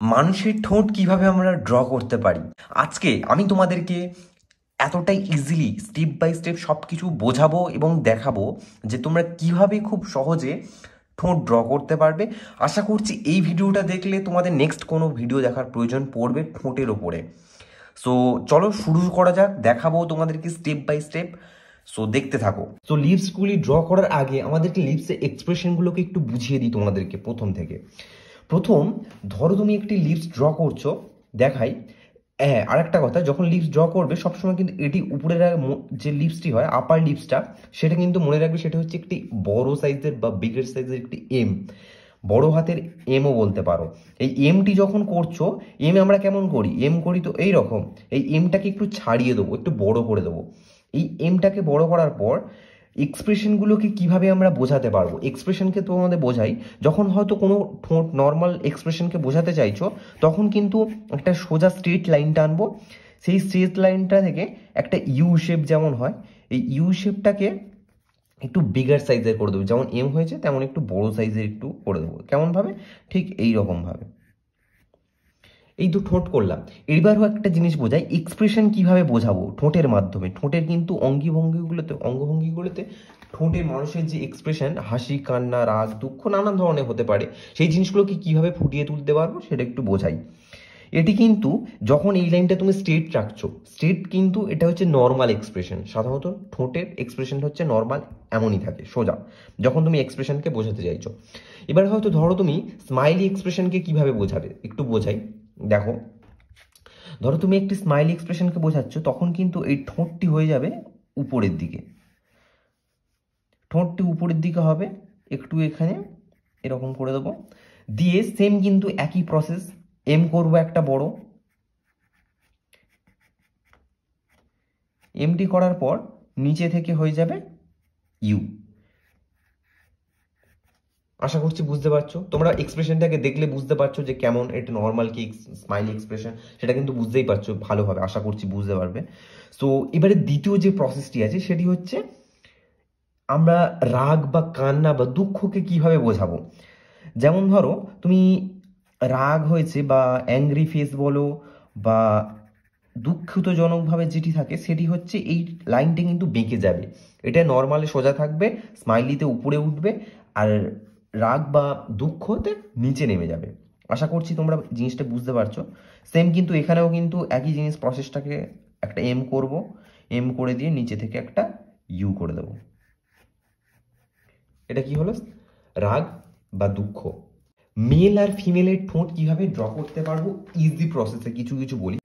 মানুষের ঠোঁট কিভাবে আমরা ড্র করতে পারি আজকে আমি তোমাদেরকে এতটাই ইজিলি স্টেপ বাই স্টেপ সব কিছু বোঝাবো এবং দেখাবো যে তোমরা কিভাবে খুব সহজে ঠোঁট ড্র করতে পারবে। আশা করছি এই ভিডিওটা দেখলে তোমাদের নেক্সট কোনো ভিডিও দেখার প্রয়োজন পড়বে ঠোঁটের ওপরে। সো চলো শুরু করা যাক, দেখাবো তোমাদেরকে স্টেপ বাই স্টেপ। সো দেখতে থাকো। সো লিপসগুলি ড্র করার আগে আমাদেরকে লিপসের এক্সপ্রেশনগুলোকে একটু বুঝিয়ে দিই তোমাদেরকে প্রথম থেকে। প্রথম ধরো তুমি একটি লিপস ড্র করছো, দেখাই। হ্যাঁ, আর একটা কথা, যখন লিপস ড্র করবে সবসময় কিন্তু এটি উপরের যে লিপসটি হয় আপার লিপসটা, সেটা কিন্তু মনে রাখবে সেটা হচ্ছে একটি বড় সাইজের বা বিগের সাইজের একটি এম, বড় হাতের এমও বলতে পারো। এই এমটি যখন করছো, এম আমরা কেমন করি, এম করি তো এই রকম। এই এমটাকে একটু ছাড়িয়ে দেবো, একটু বড় করে দেবো। এই এমটাকে বড় করার পর এক্সপ্রেশনগুলোকে কিভাবে আমরা বোঝাতে পারবো, এক্সপ্রেশনকে তো আমাদের বোঝাই। যখন হয়তো কোনো ঠোঁট নর্মাল এক্সপ্রেশনকে বোঝাতে চাইছো, তখন কিন্তু একটা সোজা স্ট্রেট লাইন টানবো। সেই স্ট্রেট লাইনটা থেকে একটা ইউ শেপ যেমন হয়, এই ইউ শেপটাকে একটু বিগার সাইজের করে দেবো। যেমন এম হয়েছে তেমন একটু বড় সাইজের একটু করে দেবো। কেমনভাবে? ঠিক এই রকমভাবে। এই তো ঠোঁট করলাম। এবারও একটা জিনিস বোঝাই, এক্সপ্রেশন কিভাবে বোঝাবো ঠোঁটের মাধ্যমে। ঠোঁটের কিন্তু অঙ্গভঙ্গিগুলোতে ঠোঁটের মানুষের যে এক্সপ্রেশন, হাসি, কান্না, রাগ, দুঃখ নানান ধরনের হতে পারে, সেই জিনিসগুলোকে কিভাবে ফুটিয়ে তুলতে পারবো সেটা একটু বোঝাই। এটি কিন্তু যখন এই লাইনটা তুমি স্ট্রেট রাখছো, স্ট্রেট কিন্তু এটা হচ্ছে নর্মাল এক্সপ্রেশন। সাধারণত ঠোঁটের এক্সপ্রেশনটা হচ্ছে নর্মাল, এমনই থাকে সোজা, যখন তুমি এক্সপ্রেশনকে বোঝাতে চাইছো। এবার হয়তো ধরো তুমি স্মাইলি এক্সপ্রেশনকে কিভাবে বোঝাবে একটু বোঝাই। দেখো, ধরো তুমি একটি স্মাইলি এক্সপ্রেশনকে বোঝাচ্ছ, তখন কিন্তু এই ঠোঁটটি হয়ে যাবে উপরের দিকে। ঠোঁটটি উপরের দিকে হবে, একটু এখানে এরকম করে দেবো। দিয়ে সেম কিন্তু একই প্রসেস, এম করবো একটা বড়, এমটি করার পর নিচে থেকে হয়ে যাবে ইউ। আশা করছি বুঝতে পারছো। তোমরা এক্সপ্রেশনটাকে দেখলে বুঝতে পারছো যে কেমন এটা নর্মাল কি স্মাইলি এক্সপ্রেশন, সেটা কিন্তু বুঝতেই পারছো ভালোভাবে, আশা করছি বুঝতে পারবে। সো এবারে দ্বিতীয় যে প্রসেসটি আছে সেটি হচ্ছে আমরা রাগ বা কান্না বা দুঃখকে কিভাবে বোঝাবো। যেমন ধরো তুমি রাগ হয়েছে বা অ্যাংরি ফেস বলো বা দুঃখিতজনকভাবে যেটি থাকে সেটি হচ্ছে এই লাইনটি কিন্তু বেঁকে যাবে। এটা নর্মালি সোজা থাকবে, স্মাইলিতে উপরে উঠবে, আর রাগ বা দুঃখতে নিচে নেমে যাবে। আশা করছি তোমরা জিনিসটা বুঝতে পারছো। সেম কিন্তু এখানেও কিন্তু একই জিনিস, প্রসেসটাকে একটা এম করব, এম করে দিয়ে নিচে থেকে একটা ইউ করে দেবো। এটা কি হলো? রাগ বা দুঃখ। মেল আর ফিমেলের ঠোঁট কিভাবে ড্র করতে পারবো ইজি প্রসেসে কিছু কিছু বলি।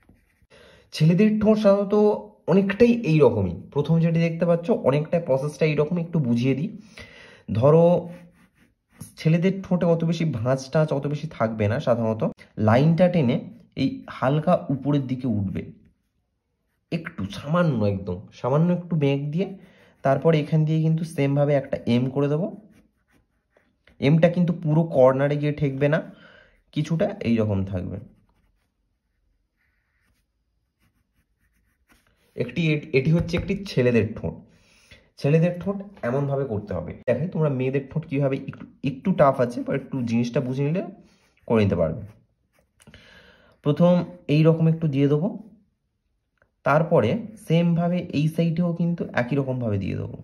ছেলেদের ঠোঁট সাধারণত অনেকটাই এই রকমই, প্রথম যেটি দেখতে পাচ্ছ অনেকটা প্রসেসটা এইরকমই, একটু বুঝিয়ে দিই। ধরো ছেলেদের ঠোঁটে অত বেশি ভাঁজ টাঁচ অত বেশি থাকবে না, সাধারণত লাইনটা টেনে এই হালকা উপরের দিকে উঠবে, একটু সামান্য, একদম সামান্য একটু বেঁক দিয়ে, তারপর এখান দিয়ে কিন্তু সেমভাবে একটা এম করে দেবো। এমটা কিন্তু পুরো কর্নারে গিয়ে ঠেকবে না, কিছুটা এইরকম থাকবে। এটি হচ্ছে একটি ছেলেদের ঠোঁট। ছেলেদের ঠোঁট এমনভাবে করতে হবে। দেখাই তোমরা মেয়েদের ঠোঁট কীভাবে, একটু একটু টাফ আছে, বা একটু জিনিসটা বুঝে নিলে করে নিতে পারবে। প্রথম এই রকম একটু দিয়ে দেবো, তারপরে সেমভাবে এই সাইডেও কিন্তু একই রকমভাবে দিয়ে দেবো।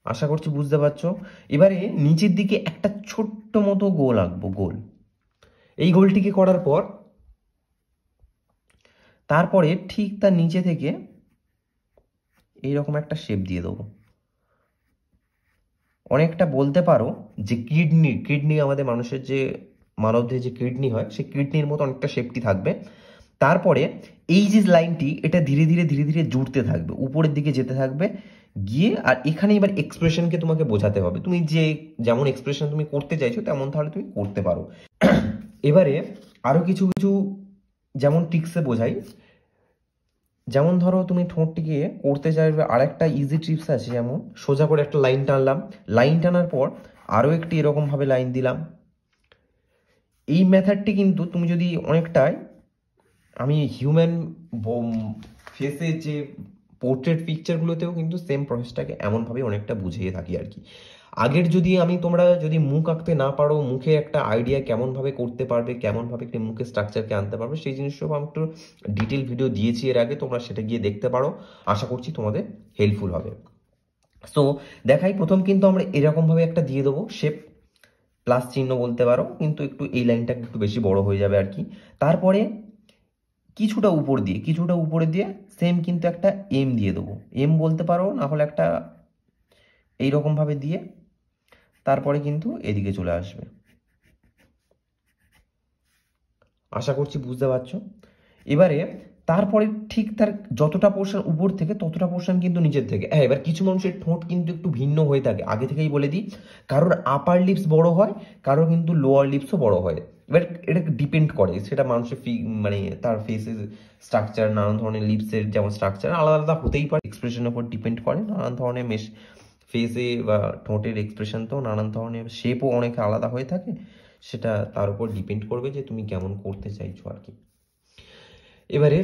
আশা করছি বুঝতে পারছো। এবারে নিচের দিকে একটা ছোট্ট মতো গোল আঁকবো, গোল। এই গোলটিকে করার পর তারপরে ঠিক তার নিচে থেকে এইরকম একটা শেপ দিয়ে দেবো। অনেকটা বলতে পারো যে কিডনি আমাদের মানুষের যে মানবদেহে যে কিডনি হয়, সেই কিডনির মতো অনেকটা শেপটি থাকবে। তারপরে এই যে লাইনটি, এটা ধীরে ধীরে ধীরে ধীরে জুড়তে থাকবে, উপরের দিকে যেতে থাকবে গিয়ে। আর এখানে এবার এক্সপ্রেশনকে তোমাকে বোঝাতে হবে, তুমি যে যেমন এক্সপ্রেশন তুমি করতে চাইছো তেমন তাহলে তুমি করতে পারো। এবারে আরো কিছু কিছু যেমন ট্রিক্সে বোঝাই। যেমন ধরো তুমি ঠোঁটটিকে করতে চাইবে, আরেকটা ইজি টিপস আছে, যেমন সোজা করে একটা লাইন টানলাম, লাইন টানার পর আরও একটি এরকমভাবে লাইন দিলাম। এই মেথডটি কিন্তু তুমি যদি অনেকটাই, আমি হিউম্যান ফেসের যে পোর্ট্রেট পিকচারগুলোতেও কিন্তু সেম প্রসেসটাকে এমনভাবে অনেকটা বুঝিয়ে থাকি আর কি। আগের যদি তোমরা যদি মুখ আঁকতে না পারো, মুখে একটা আইডিয়া কেমনভাবে করতে পারবে, কেমনভাবে একটি মুখের স্ট্রাকচারকে আনতে পারবে, সেই জিনিসটাও আমি একটু ডিটেল ভিডিও দিয়েছি এর আগে, তোমরা সেটা গিয়ে দেখতে পারো। আশা করছি তোমাদের হেল্পফুল হবে। সো দেখাই, প্রথম কিন্তু আমরা এরকমভাবে একটা দিয়ে দেবো শেপ, প্লাস চিহ্ন বলতে পারো, কিন্তু একটু এই লাইনটা একটু বেশি বড় হয়ে যাবে আর কি। তারপরে কিছুটা উপরে দিয়ে সেম কিন্তু একটা এম দিয়ে দেবো, এম বলতে পারো, না হলে একটা এইরকমভাবে দিয়ে তারপরে কিন্তু এদিকে চলে আসবে। আশা করছি বুঝতে পারছো। এবারে তারপরে ঠিক তার যতটা পোর্শন উপর থেকে ততটা পোর্শন কিন্তু নিচের থেকে। হ্যাঁ, এবার কিছু মানুষের ঠোঁট কিন্তু একটু ভিন্ন হয়ে থাকে, আগে থেকেই বলে দিই, কারোর আপার লিপস বড় হয়, কারোর কিন্তু লোয়ার লিপসও বড় হয়। এবার এটা ডিপেন্ড করে, সেটা মানুষের মানে তার ফেসের স্ট্রাকচার, নানান ধরনের লিপসের যেমন স্ট্রাকচার আলাদা আলাদা হতেই পারে, এক্সপ্রেশনের উপর ডিপেন্ড করে, নানান ধরনের ফেসে বা ঠোঁটের এক্সপ্রেশন তো নানান ধরনের, শেপও অনেক আলাদা হয়ে থাকে, সেটা তার উপর ডিপেন্ড করবে যে তুমি কেমন করতে চাইছো আর কি। এবারে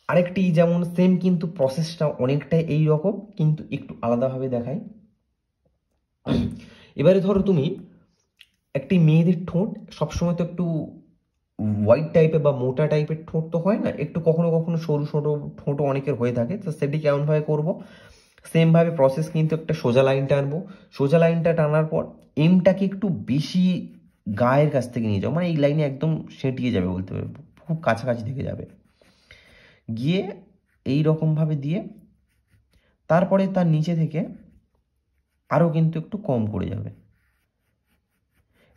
আরেকটি যেমন সেম কিন্তু প্রসেসটা অনেকটাই এই রকম, কিন্তু একটু আলাদাভাবে দেখাই। এবারে ধরো তুমি একটি মেয়েদের ঠোঁট সবসময় তো একটু হোয়াইট টাইপের বা মোটা টাইপের ঠোঁট তো হয় না, একটু কখনো কখনো সরু সরু ঠোঁটও অনেকের হয়ে থাকে, তো সেটি কেমনভাবে করবো, সেমভাবে প্রসেস কিন্তু একটা সোজা লাইন টানবো। সোজা লাইনটা টানার পর এমটাকে একটু বেশি গায়ের কাছ থেকে নিয়ে যাও, মানে এই লাইনে একদম সেঁটিয়ে যাবে বলতে পারবো, খুব কাছাকাছি থেকে যাবে, গিয়ে এই রকমভাবে দিয়ে তারপরে তার নিচে থেকে আরও কিন্তু একটু কম করে যাবে।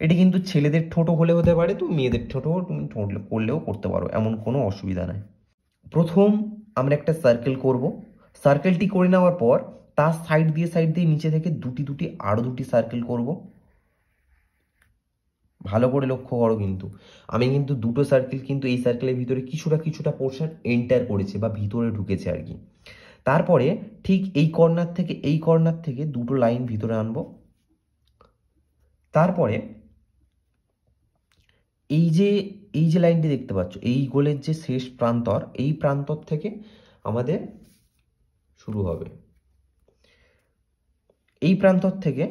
এটি কিন্তু ছেলেদের ঠোঁটও হলে হতে পারে, তুমি মেয়েদের ঠোঁটও তুমি ঠোঁট করলেও করতে পারো, এমন কোনো অসুবিধা নাই। প্রথম আমরা একটা সার্কেল করব, সার্কেলটি করে নেওয়ার পর তার সাইড দিয়ে নিচে থেকে দুটি আরও দুটি সার্কেল করব। ভালো করে লক্ষ্য করো, কিন্তু আমি কিন্তু দুটো সার্কেল কিন্তু এই সার্কেলের ভিতরে কিছুটা পোর্শন এন্টার করেছে বা ভিতরে ঢুকেছে আর কি। তারপরে ঠিক এই কর্নার থেকে দুটো লাইন ভিতরে আনবো। তারপরে এই যে লাইনটি দেখতে পাচ্ছ, এই গোলের যে শেষ প্রান্তর, এই প্রান্তর থেকে আমাদের শুরু হবে, এই প্রান্তর থেকে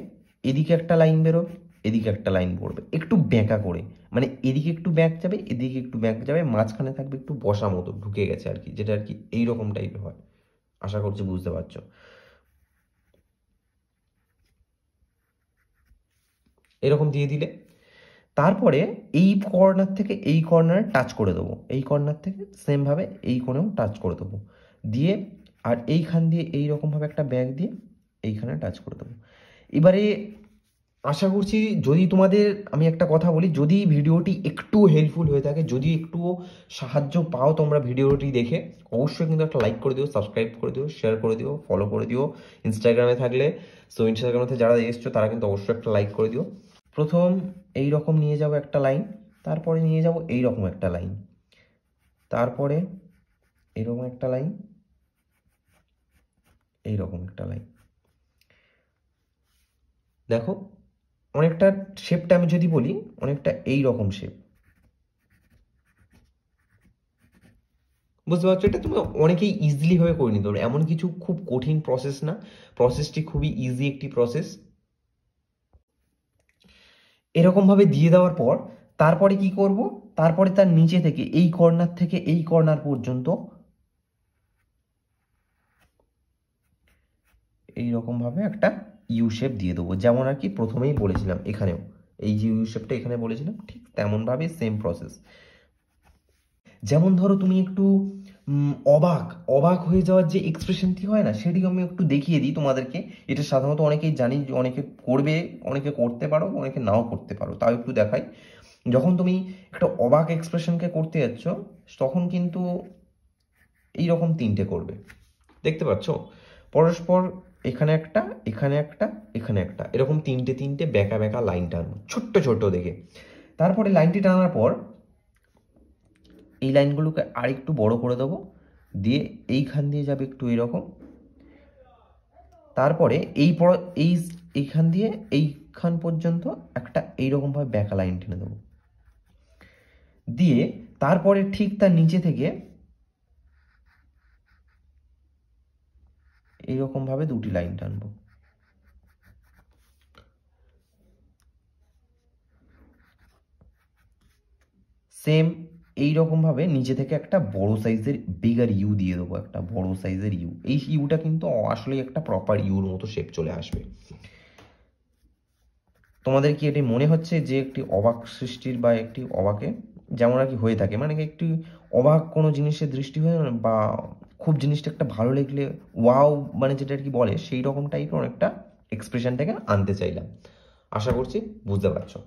এদিকে একটা লাইন বেরোবে, এদিকে একটা লাইন পড়বে একটু বেঁকা করে, মানে এদিকে একটু ব্যাক যাবে, এদিকে একটু ব্যাক যাবে, মাঝখানে থাকবে একটু বসা মতো ঢুকে গেছে আর কি, যেটা আর কি এইরকম টাইপের হয়। আশা করছি বুঝতে পারছো। এরকম দিয়ে দিলে তারপরে এই কর্নার থেকে এই কর্নারে টাচ করে দেবো, এই কর্নার থেকে সেমভাবে এই কোণেও টাচ করে দেবো, দিয়ে আর এইখান দিয়ে এইরকমভাবে একটা ব্যাগ দিয়ে এইখানে টাচ করে দেবো। এবারে আশা করছি, যদি তোমাদের আমি একটা কথা বলি, যদি ভিডিওটি একটু হেল্পফুল হয়ে থাকে, যদি একটুও সাহায্য পাও তোমরা ভিডিওটি দেখে, অবশ্যই কিন্তু একটা লাইক করে দিও, সাবস্ক্রাইব করে দিও, শেয়ার করে দিও, ফলো করে দিও। ইনস্টাগ্রামে থাকলে, সো ইনস্টাগ্রামে যারা এসছো তারা কিন্তু অবশ্যই একটা লাইক করে দিও। প্রথম এই রকম নিয়ে যাব একটা লাইন, তারপরে নিয়ে যাব এই রকম একটা লাইন, তারপরে এরকম একটা লাইন, এইরকম একটা লাইন। দেখো অনেকটা শেপটা আমি যদি বলি, অনেকটা এই রকম শেপ, বুঝতে পারছো? এটা তুমি অনেকেই ইজিলি ভাবে করে নিতে পারো, এমন কিছু খুব কঠিন প্রসেস না, প্রসেসটি খুবই ইজি একটি প্রসেস। এরকম ভাবে দিয়ে দেওয়ার পর তারপরে কি করব, তারপরে তার নিচে থেকে এই কর্নার থেকে এই কর্নার পর্যন্ত এইরকম ভাবে একটা ইউ শেপ দিয়ে দেবো, যেমন আর কি প্রথমেই বলেছিলাম, এখানেও এই যে ইউ শেপটা এখানে বলেছিলাম ঠিক তেমন ভাবে সেম প্রসেস। যেমন ধরো তুমি একটু অবাক অবাক হয়ে যাওয়ার যে এক্সপ্রেশনটি হয় না, সেটি আমি একটু দেখিয়ে দিই তোমাদেরকে। এটা সাধারণত অনেকেই জানি, অনেকে করবে, অনেকে করতে পারো, অনেকে নাও করতে পারো, তাও একটু দেখাই। যখন তুমি একটা অবাক এক্সপ্রেশনকে করতে যাচ্ছ, তখন কিন্তু এইরকম তিনটে করবে, দেখতে পাচ্ছ পরস্পর, এখানে একটা, এখানে একটা, এখানে একটা, এরকম তিনটে তিনটে বেঁকা বেঁকা লাইন টানবো ছোট্ট ছোট্ট দেখে। তারপরে লাইনটি টানার পর এই লাইনগুলোকে আর একটু বড় করে দেবো, দিয়ে এইখান দিয়ে যাবে একটু এরকম, তারপরে এই এইখান দিয়ে এইখান পর্যন্ত একটা এইরকমভাবে বেঁকা লাইন টেনে দেবো, দিয়ে তারপরে ঠিক তার নিচে থেকে এইরকমভাবে দুটি লাইন টানবো। সেম এইরকমভাবে নিচে থেকে একটা বড় সাইজের বিগার ইউ দিয়ে দেবো, একটা বড় সাইজের ইউ। এই ইউটা কিন্তু আসলেই একটা প্রপার ইউর মতো শেপ চলে আসবে। তোমাদের কি এটি মনে হচ্ছে যে একটি অবাক সৃষ্টির বা একটি অবাকে যেমন আর কি হয়ে থাকে, মানে একটি অবাক কোনো জিনিসের দৃষ্টি হয়ে বা খুব জিনিসটা একটা ভালো লাগলে ওয়াও মানে যেটা আর কি বলে সেই রকম টাইপের অনেকটা এক্সপ্রেশনটাকে আনতে চাইলাম। আশা করছি বুঝতে পারছো।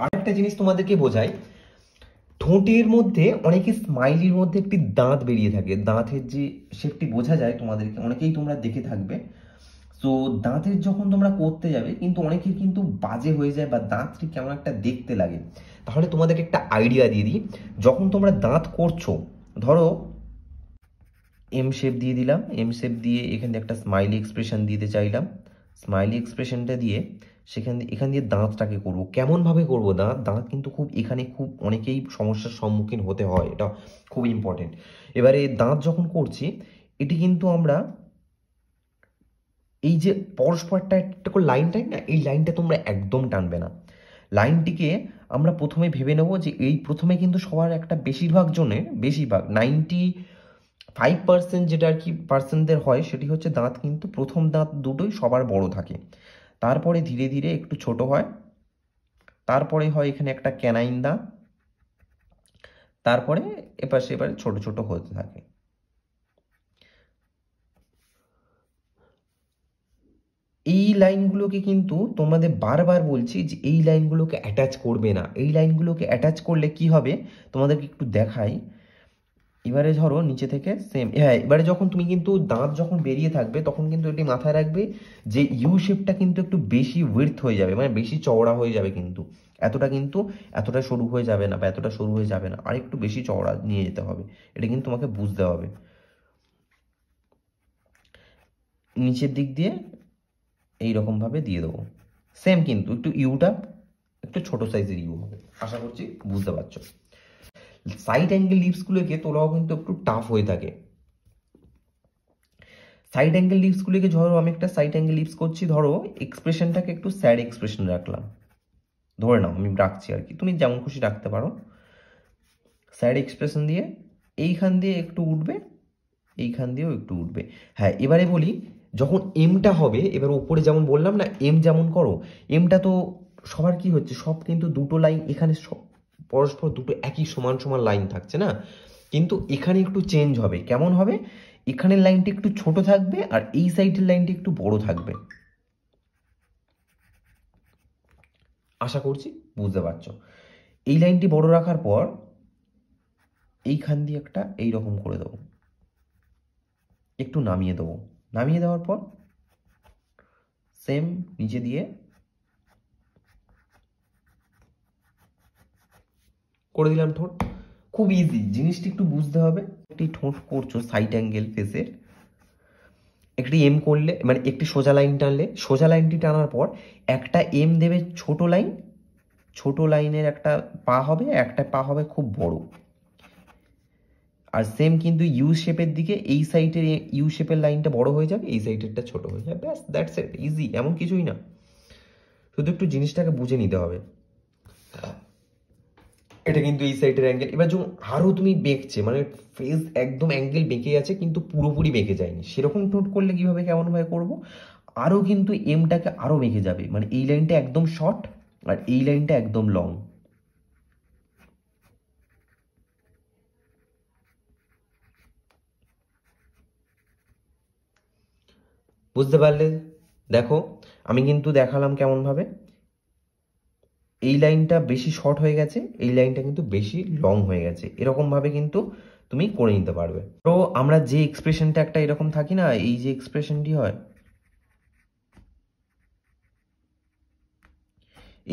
আরেকটা জিনিস তোমাদেরকে বোঝাই, ঠোঁটের মধ্যে অনেকে স্মাইলির মধ্যে একটি দাঁত বেরিয়ে থাকে, দাঁতের যে শেপটি বোঝা যায় তোমাদেরকে, অনেকেই তোমরা দেখে থাকবে। তো দাঁতের যখন তোমরা করতে যাবে কিন্তু অনেকের কিন্তু বাজে হয়ে যায় বা দাঁতটি কেমন একটা দেখতে লাগে। তাহলে তোমাদেরকে একটা আইডিয়া দিয়ে দিই, যখন তোমরা দাঁত করছো, ধরো এম শেপ দিয়ে দিলাম, এম শেপ দিয়ে এখানে একটা স্মাইলি এক্সপ্রেশন দিতে চাইলাম, স্মাইলি এক্সপ্রেশনটা দিয়ে এখান দিয়ে দাঁতটাকে করবো। কেমনভাবে করবো দাঁত, দাঁত কিন্তু খুব এখানে খুব অনেকেই সমস্যার সম্মুখীন হতে হয়, এটা খুব ইম্পর্টেন্ট। এবারে দাঁত যখন করছি এটি কিন্তু আমরা এই যে পরস্পরটা একটা করে লাইন টাইন না, এই লাইনটা তোমরা একদম টানবে না। লাইনটিকে আমরা প্রথমে ভেবে নেব যে এই প্রথমে কিন্তু সবার একটা বেশিরভাগ জনের, বেশিরভাগ 95% যেটা আর কি পার্সেন্টদের হয় সেটি হচ্ছে দাঁত কিন্তু প্রথম দাঁত দুটোই সবার বড় থাকে, তারপরে ধীরে ধীরে একটু ছোট হয়, তারপরে হয় এখানে একটা ক্যানাইন দাঁত, তারপরে এপাশে এবারে ছোট ছোট হতে থাকে। এই লাইনগুলোকে কিন্তু তোমাদের বারবার বলছি যে এই লাইনগুলোকে অ্যাটাচ করবে না। এই লাইনগুলোকে অ্যাটাচ করলে কি হবে তোমাদেরকে একটু দেখাই। এবারে ধরো নিচে থেকে সেম, হ্যাঁ, এবারে যখন তুমি কিন্তু দাঁত যখন বেরিয়ে থাকবে তখন কিন্তু এটি মাথায় রাখবে যে ইউ শেপটা কিন্তু একটু বেশি উইডথ হয়ে যাবে, মানে বেশি চওড়া হয়ে যাবে, কিন্তু এতটা কিন্তু এতটা সরু হয়ে যাবে না বা এতটা সরু হয়ে যাবে না, আর একটু বেশি চওড়া নিয়ে যেতে হবে। এটা কিন্তু তোমাকে বুঝতে হবে। নিচের দিক দিয়ে এইরকমভাবে দিয়ে দেবো, সেম কিন্তু একটু ইউটা একটু ছোট সাইজের ইউ হবে। আশা করছি বুঝতে পারছো। সাইড অ্যাঙ্গেল লিপসগুলোকে তোলাও কিন্তু একটু টাফ হয়ে থাকে। সাইড অ্যাঙ্গেল লিপসগুলোকে ধরো আমি একটা সাইড অ্যাঙ্গেল লিপস করছি, ধরো এক্সপ্রেশনটাকে একটু স্যাড এক্সপ্রেশন রাখলাম, ধরে নাও আমি রাখছি আর কি, তুমি যেমন খুশি রাখতে পারো। স্যাড এক্সপ্রেশন দিয়ে এইখান দিয়ে একটু উঠবে, এইখান দিয়েও একটু উঠবে। হ্যাঁ, এবারে বলি যখন এমটা হবে, এবার উপরে যেমন বললাম না এম যেমন করো, এমটা তো সবার কি হচ্ছে, সব কিন্তু দুটো লাইন এখানে পরস্পর দুটো একই সমান সমান লাইন থাকছে না, কিন্তু এখানে একটু চেঞ্জ হবে। কেমন হবে, এখানের লাইনটি একটু ছোট থাকবে আর এই সাইডের লাইনটি একটু বড় থাকবে। আশা করছি বুঝতে পারছো। এই লাইনটি বড় রাখার পর এইখান দিয়ে একটা এইরকম করে দেবো, একটু নামিয়ে দেবো, নামিয়ে দেওয়ার পর সেম নিচে দিয়ে করে দিলাম ঠোঁট। খুব ইজি, জিনিসটি একটু বুঝতে হবে। একটি ঠোঁট করছো সাইড অ্যাঙ্গেল ফেসের, একটি এম করলে মানে একটি সোজা লাইন টানলে, সোজা লাইনটি টানার পর একটা এম দেবে ছোট লাইন, ছোট লাইনের একটা পা হবে, একটা পা হবে খুব বড়। আর সেম কিন্তু ইউ শেপের দিকে এই সাইডের ইউ শেপের লাইনটা বড় হয়ে যাবে, এই সাইডেরটা ছোট হয়ে যাবে, ব্যাস দ্যাটস ইট, ইজি, এমন কিছুই না, শুধু একটু জিনিসটাকে বুঝে নিতে হবে। এটা কিন্তু এই সাইডের অ্যাঙ্গেল। এবার যখন আরো তুমি বেঁকছে মানে ফেস একদম অ্যাঙ্গেল বেঁকে আছে কিন্তু পুরোপুরি বেঁকে যায়নি, সেরকম ঠোঁট করলে কিভাবে কেমন ভাবে করবো, আরো কিন্তু এমটাকে আরো বেঁকে যাবে, মানে এই লাইনটা একদম শর্ট আর এই লাইনটা একদম লং। বুঝতে পারলে? দেখো আমি কিন্তু দেখালাম কেমন ভাবে, এই লাইনটা বেশি শর্ট হয়ে গেছে, এই লাইনটা কিন্তু বেশি লং হয়ে গেছে, এরকম ভাবে কিন্তু তুমি করে নিতে পারবে। তো আমরা যে এক্সপ্রেশনটা একটা এরকম থাকি না, এই যে এক্সপ্রেশনটি হয়,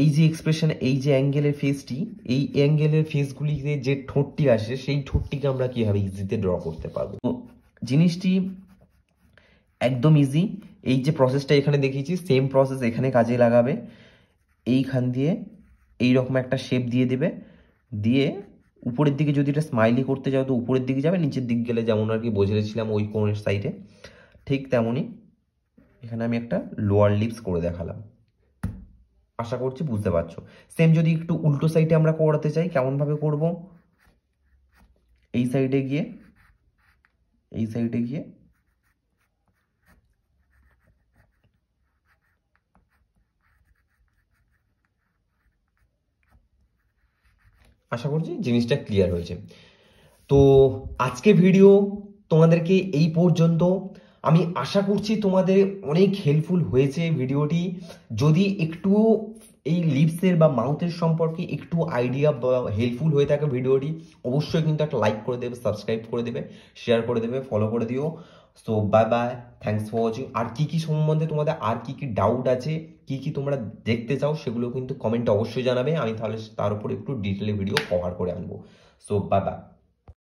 এই যে এক্সপ্রেশন, এই যে অ্যাঙ্গেলের ফেসটি, এই অ্যাঙ্গেলের ফেসগুলিতে যে ঠোঁটটি আসে সেই ঠোঁটটিকে আমরা কিভাবে ইজিতে ড্র করতে পারবো। জিনিসটি একদম ইজি। এই যে প্রসেসটা এখানে দেখিয়েছি সেম প্রসেস এখানে কাজে লাগাবে। এইখান দিয়ে এইরকম একটা শেপ দিয়ে দেবে, দিয়ে উপরের দিকে যদি এটা স্মাইলি করতে যাও তো উপরের দিকে যাবে, নিচের দিক গেলে যেমন আর কি বোঝেছিলাম ওই কোণের সাইডে, ঠিক তেমনই এখানে আমি একটা লোয়ার লিপস করে দেখালাম। আশা করছি বুঝতে পারছো। সেম যদি একটু উল্টো সাইডে আমরা করাতে চাই, কেমনভাবে করব? এই সাইডে গিয়ে, এই সাইডে গিয়ে আশা করছি জিনিসটা ক্লিয়ার হয়েছে। তো আজকে ভিডিও তোমাদেরকে এই পর্যন্ত। আমি আশা করছি তোমাদের অনেক হেল্পফুল হয়েছে ভিডিওটি। যদি একটু এই লিপসের বা মাউথের সম্পর্কে একটু আইডিয়া বা হেল্পফুল হয়ে থাকে ভিডিওটি, অবশ্যই কিন্তু একটা লাইক করে দেবে, সাবস্ক্রাইব করে দেবে, শেয়ার করে দেবে, ফলো করে দিও। So bye bye, thanks for watching. আর কি কি সম্বন্ধে তোমাদের আর কি কি ডাউট আছে, কি কি তোমরা দেখতে চাও, সেগুলো কিন্তু কমেন্টে অবশ্যই জানাবে। আমি তাহলে তার উপর একটু ডিটেলে ভিডিও কভার করে আনবো। So bye by.